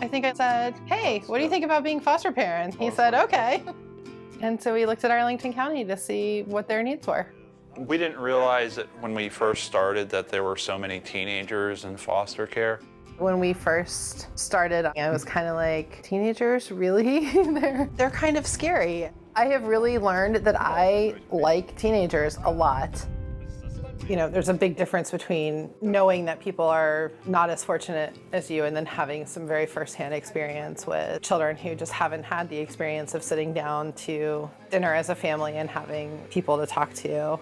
I think I said, hey, what do you think about being foster parents? He said, okay. And so we looked at Arlington County to see what their needs were. We didn't realize that when we first started that there were so many teenagers in foster care. When we first started, I was kind of like, teenagers, really? They're kind of scary. I have really learned that I like teenagers a lot. You know, there's a big difference between knowing that people are not as fortunate as you and then having some very firsthand experience with children who just haven't had the experience of sitting down to dinner as a family and having people to talk to.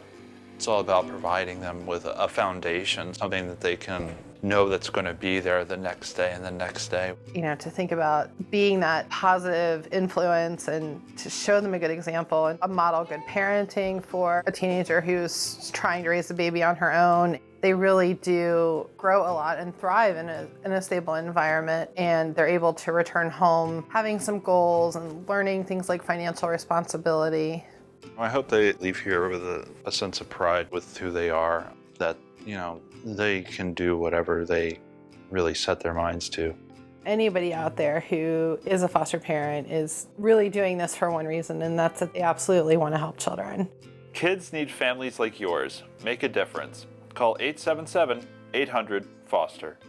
It's all about providing them with a foundation, something that they can know that's going to be there the next day and the next day. You know, to think about being that positive influence and to show them a good example and model good parenting for a teenager who's trying to raise a baby on her own. They really do grow a lot and thrive in a stable environment, and they're able to return home having some goals and learning things like financial responsibility. I hope they leave here with a sense of pride with who they are, that, they can do whatever they really set their minds to. Anybody out there who is a foster parent is really doing this for one reason, and that's that they absolutely want to help children. Kids need families like yours. Make a difference. Call 877-800-FOSTER.